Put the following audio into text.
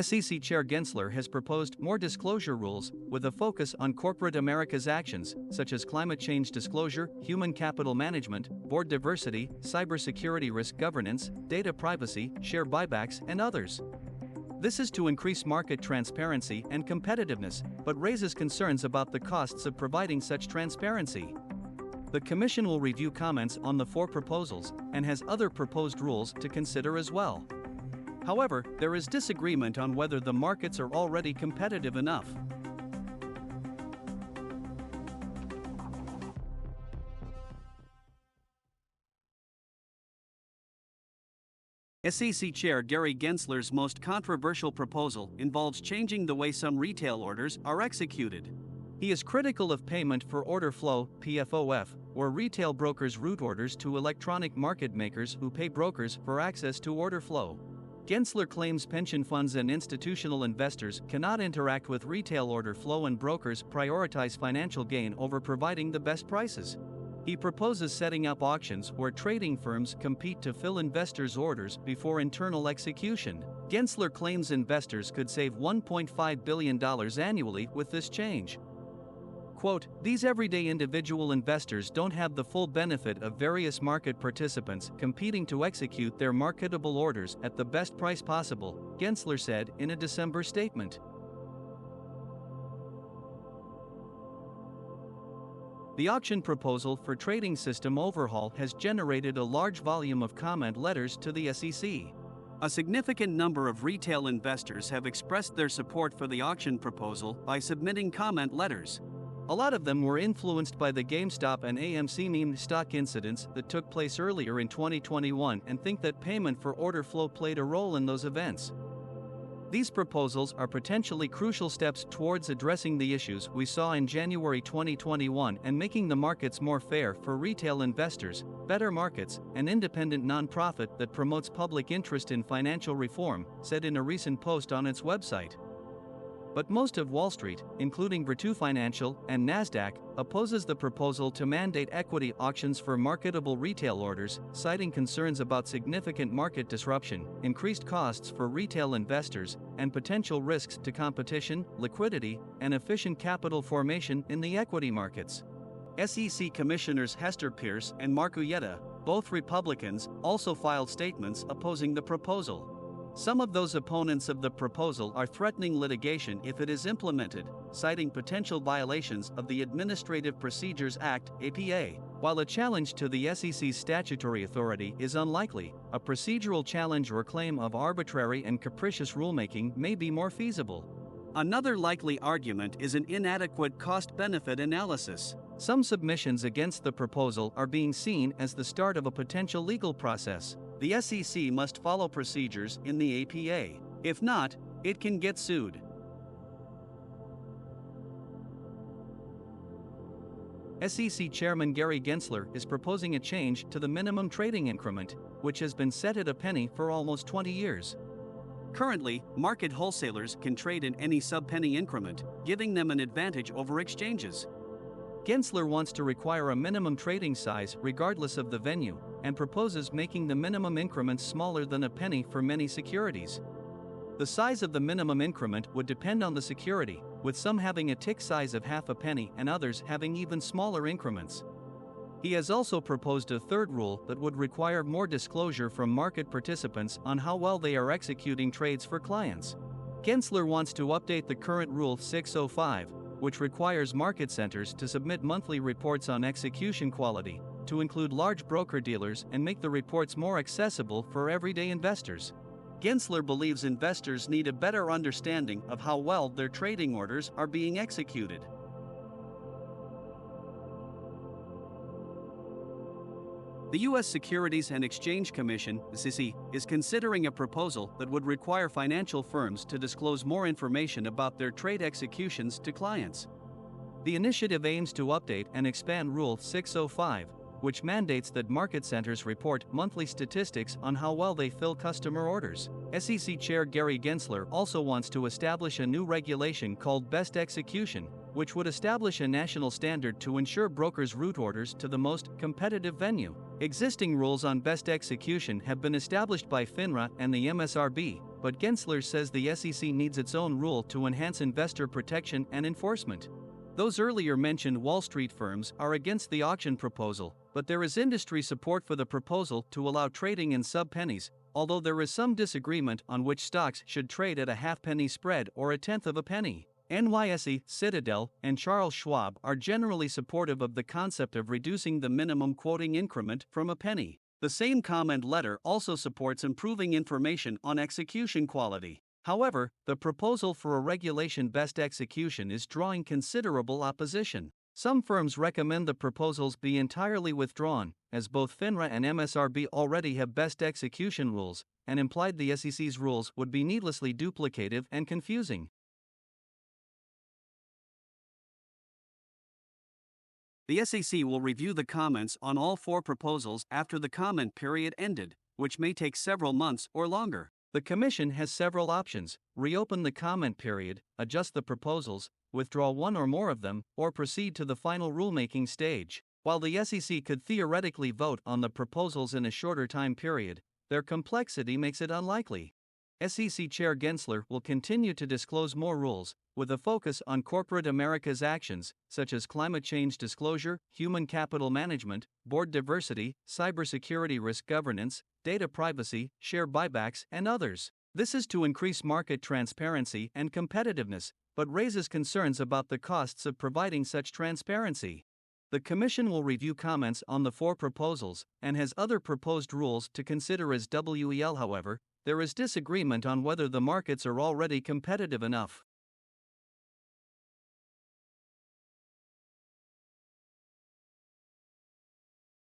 SEC Chair Gensler has proposed more disclosure rules with a focus on corporate America's actions, such as climate change disclosure, human capital management, board diversity, cybersecurity risk governance, data privacy, share buybacks, and others. This is to increase market transparency and competitiveness, but raises concerns about the costs of providing such transparency. The Commission will review comments on the 4 proposals and has other proposed rules to consider as well. However, there is disagreement on whether the markets are already competitive enough. SEC Chair Gary Gensler's most controversial proposal involves changing the way some retail orders are executed. He is critical of payment for order flow (PFOF), or retail brokers route orders to electronic market makers who pay brokers for access to order flow. Gensler claims pension funds and institutional investors cannot interact with retail order flow and brokers prioritize financial gain over providing the best prices. He proposes setting up auctions where trading firms compete to fill investors' orders before internal execution. Gensler claims investors could save $1.5 billion annually with this change. Quote, "These everyday individual investors don't have the full benefit of various market participants competing to execute their marketable orders at the best price possible," Gensler said in a December statement. The auction proposal for trading system overhaul has generated a large volume of comment letters to the SEC. A significant number of retail investors have expressed their support for the auction proposal by submitting comment letters. A lot of them were influenced by the GameStop and AMC meme stock incidents that took place earlier in 2021 and think that payment for order flow played a role in those events. These proposals are potentially crucial steps towards addressing the issues we saw in January 2021 and making the markets more fair for retail investors, better markets, an independent nonprofit that promotes public interest in financial reform, said in a recent post on its website. But most of Wall Street, including Virtu Financial and Nasdaq, opposes the proposal to mandate equity auctions for marketable retail orders, citing concerns about significant market disruption, increased costs for retail investors, and potential risks to competition, liquidity, and efficient capital formation in the equity markets. SEC Commissioners Hester Pierce and Mark Uyeda, both Republicans, also filed statements opposing the proposal. Some of those opponents of the proposal are threatening litigation if it is implemented, citing potential violations of the Administrative Procedures Act (APA). While a challenge to the SEC's statutory authority is unlikely, a procedural challenge or claim of arbitrary and capricious rulemaking may be more feasible. Another likely argument is an inadequate cost-benefit analysis. Some submissions against the proposal are being seen as the start of a potential legal process. The SEC must follow procedures in the APA. If not, it can get sued. SEC Chairman Gary Gensler is proposing a change to the minimum trading increment, which has been set at a penny for almost 20 years. Currently, market wholesalers can trade in any sub-penny increment, giving them an advantage over exchanges. Gensler wants to require a minimum trading size regardless of the venue, and proposes making the minimum increments smaller than a penny for many securities. The size of the minimum increment would depend on the security, with some having a tick size of half a penny and others having even smaller increments. He has also proposed a third rule that would require more disclosure from market participants on how well they are executing trades for clients. Gensler wants to update the current Rule 605, which requires market centers to submit monthly reports on execution quality, to include large broker-dealers and make the reports more accessible for everyday investors. Gensler believes investors need a better understanding of how well their trading orders are being executed. The U.S. Securities and Exchange Commission (SEC) is considering a proposal that would require financial firms to disclose more information about their trade executions to clients. The initiative aims to update and expand Rule 605, which mandates that market centers report monthly statistics on how well they fill customer orders. SEC Chair Gary Gensler also wants to establish a new regulation called Best Execution, which would establish a national standard to ensure brokers route orders to the most competitive venue. Existing rules on best execution have been established by FINRA and the MSRB, but Gensler says the SEC needs its own rule to enhance investor protection and enforcement. Those earlier mentioned Wallstreet firms are against the auction proposal, but there is industry support for the proposal to allow trading in sub-pennies, although there is some disagreement on which stocks should trade at a half-penny spread or a tenth of a penny. NYSE, Citadel, and Charles Schwab are generally supportive of the concept of reducing the minimum quoting increment from a penny. The same comment letter also supports improving information on execution quality. However, the proposal for a regulation-based execution is drawing considerable opposition. Some firms recommend the proposals be entirely withdrawn, as both FINRA and MSRB already have best execution rules, and implied the SEC's rules would be needlessly duplicative and confusing. The SEC will review the comments on all 4 proposals after the comment period ended, which may take several months or longer. The Commission has several options: reopen the comment period, adjust the proposals, withdraw one or more of them, or proceed to the final rulemaking stage. While the SEC could theoretically vote on the proposals in a shorter time period, their complexity makes it unlikely. SEC Chair Gensler will continue to disclose more rules, with a focus on corporate America's actions, such as climate change disclosure, human capital management, board diversity, cybersecurity risk governance, data privacy, share buybacks, and others. This is to increase market transparency and competitiveness, but raises concerns about the costs of providing such transparency. The Commission will review comments on the 4 proposals and has other proposed rules to consider as well. However, there is disagreement on whether the markets are already competitive enough.